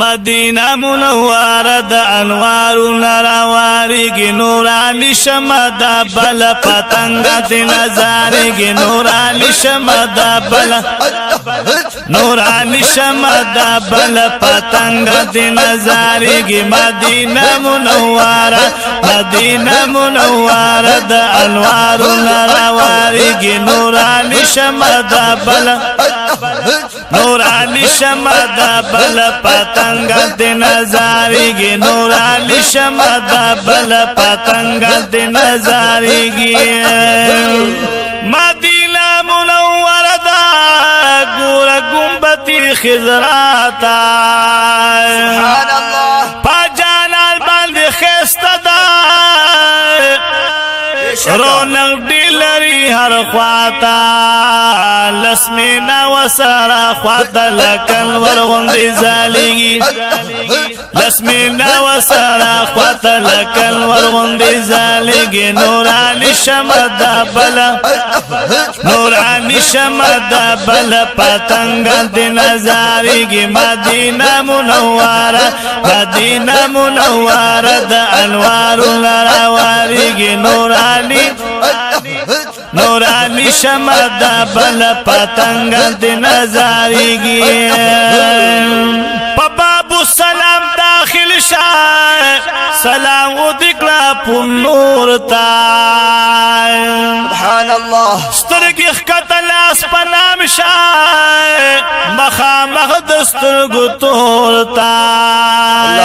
مدینہ منوره د انوارونه راواریږي نورانی شمع د بل پتنګ د نظارېږي نورانی شمع د بل نورانی شمع د بل پتنګ د نظارېږي مدینہ منوره د انوارونه راواریږي نورانی شمع د بل نورانی شمع د بل پتنګ د نظارېږي نورانی شمع د بل پتنګ د نظارېږي مدینہ منوره دا ګور ګمبتي خضراتا سبحان الله پا جانان باندې خسته دا رونق ډیلری هر خواتا لسمینا وسرا خواتا لکن ورغندی زالیگی لسمینا وسرا خواتا لکن ورغندی زالیگی نورانی شمع دا بلا نورانی شمع دا بلا پتنگ دی نظاریگی مدینہ منوره دا انوارو لراواریگی نورانی شمع دا بل پتنگ دی نظاریگی پا بابو سلام داخل شای سلام و دکلا پون نور تای سبحان الله سترگی خکتل اسپنام شای مخامخ دسترگو تور تای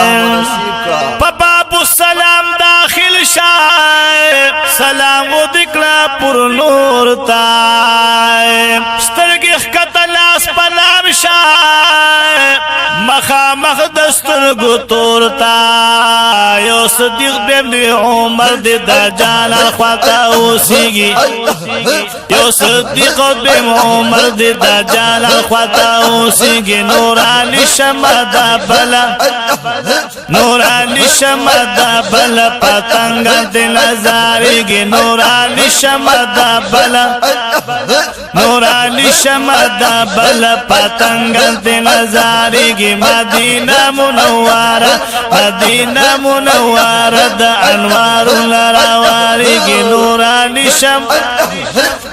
پا بابو سلام داخل شای سلام و دکلا پر نور تای سترگی خکتل اسپنام شای مخامخ دسترگو تور تای یو صدیق بیم دی عمر دی دجال خواتا اوسیگی یو صدیق بیم عمر دی دجال خواتا اوسیگی نورانی شمع دا بلا نورانی شمع دا بلا پتنگ دی نظاریگی نورانی شمع دا بلا نورانی شمع دا بلا پتنگ دی نظاریگی مدینہ منوره دا انوارو لراواریگی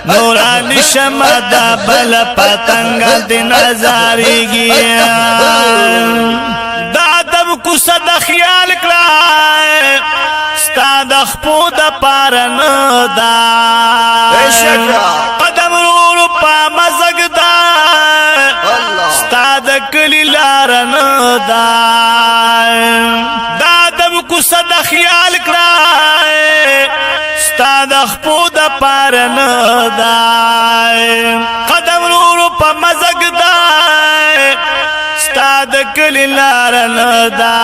نورانی شمع دا بلا پتنگ دی نظاریگی دا ادب کو صد خیال کرائے ستا دخپو دا پارن دا قدم رو پا مزگ دا ستا دا کلی لارن دا دا ادب کو صد خیال کرائے ستا دخپو دا پارن دا قدم رو پا مزگ دا ستا د کلی لارن دا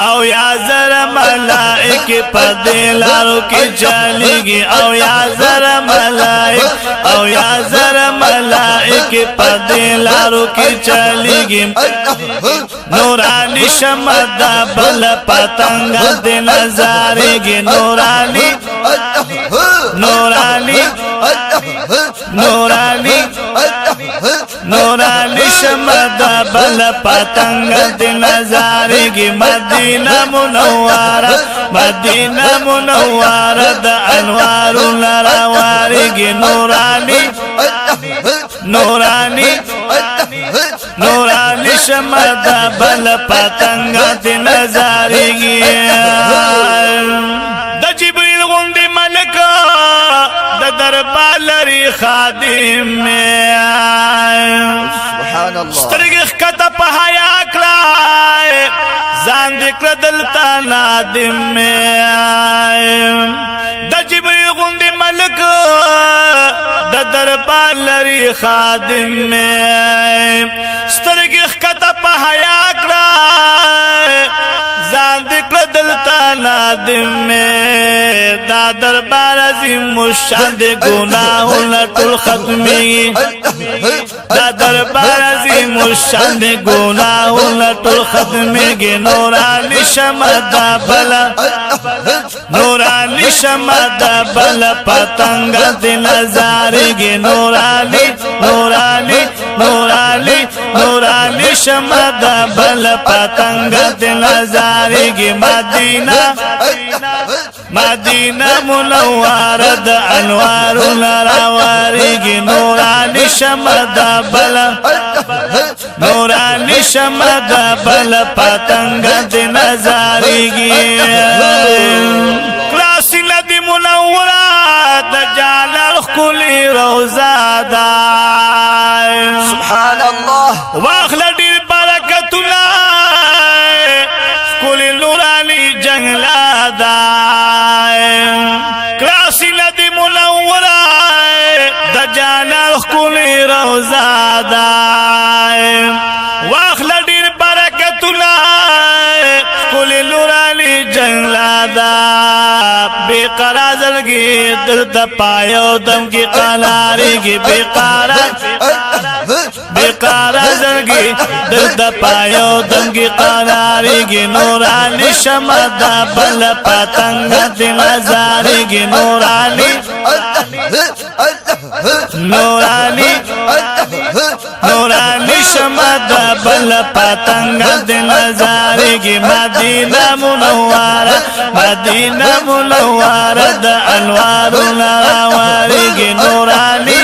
او یا زر ملائک پا دی لارو کی چلیگی او یا زر ملائک پا دی لارو کی چلیگی نورانی شمع دا بل پتنگ دی نظاریگی نورانی شمع دا بل پتنگ دی نظاریگی مدینہ منوره دا انوارو لراواریگی نورانی شمع دا بل پتنگ دی نظاریگی دا جبریل غندی ملک دا دربار لری خادم میں سبحان الله سترگی خکتا پا حیا کلائے زان دکر دلتا نادم میں دا جبریل غندی ملک دا دربار لری خادم میں سترگی خکتا پا حیا کلائے زان دکر دلتا نادم میں دا دربار عظیم الشان دے گناہوں لطل ختمی دا دربار عظیم الشان دے گناہوں لطل ختمی گے نورانی شمع دا بلا پتنگ دی نظاریگی نورانی نورانی نورانی شمد بل پتنگ نظاری کی مدینہ مدینہ منوره د انوار لراواری کی نورانی شمد بل نورانی شمد بل پتنگ نظاری کی کلاسی ندی منوره د جلال خلی روزه دا سبحان الله واخل ډیر برکتونه خلی نورانی جنگلا دا کلاسی ندی منوره د جلال خلی روزه دا واخل ډیر برکتونه خلی نورانی جنگلا دا بے قرار زلگی درد پایو دم کی قناری کی بے قرار زلگی درد پایو دم کی قناری کی نورانی شمد بل پتنگ نظاری کی نورانی نورانی نورانی شمد بل پتنگ نظاری کی مدینہ منوره مدینہ منوره د انوار لراواری کی نورانی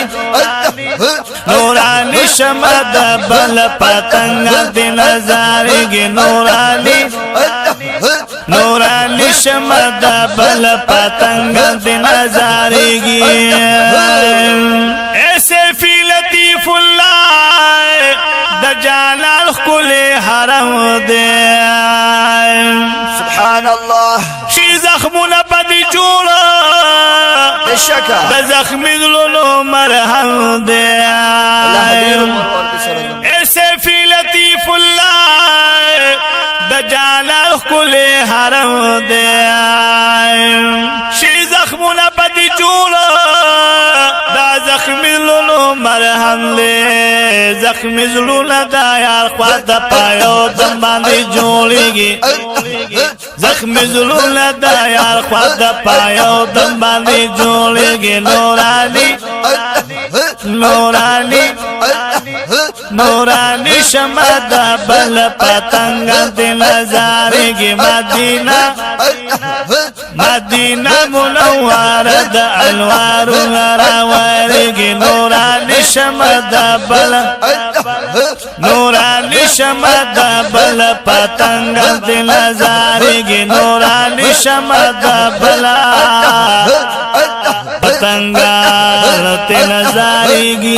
نورانی شمد بل پتنگ نظاری کی نورانی نورانی شمد بل پتنگ نظاری کی ایسے فی لطیف اللہ د جلال خل حرم دے سبحان الله شی زخمونه بدی جوړه بشکا د زخمی زلونو مرهم دے ایسے فی لطیف اللہ د جلال خل حرم دے شی زخمونه بدی جوړه دا زخمی زلونو مرهم دے زخمی زلونه دا یار خوا د پایو دم باندې جوړیږي زخمی زلونه دا یار خوا د پایو دم باندې جوړیږي نورانی نورانی نورانی شمد بل پتنگ نظاری کی مدینہ مدینہ منوره د انوار لراواری کی نورانی شمد بل نورانی شمد بل پتنگ نظاری کی نورانی شمد بل پتنگ نظاری کی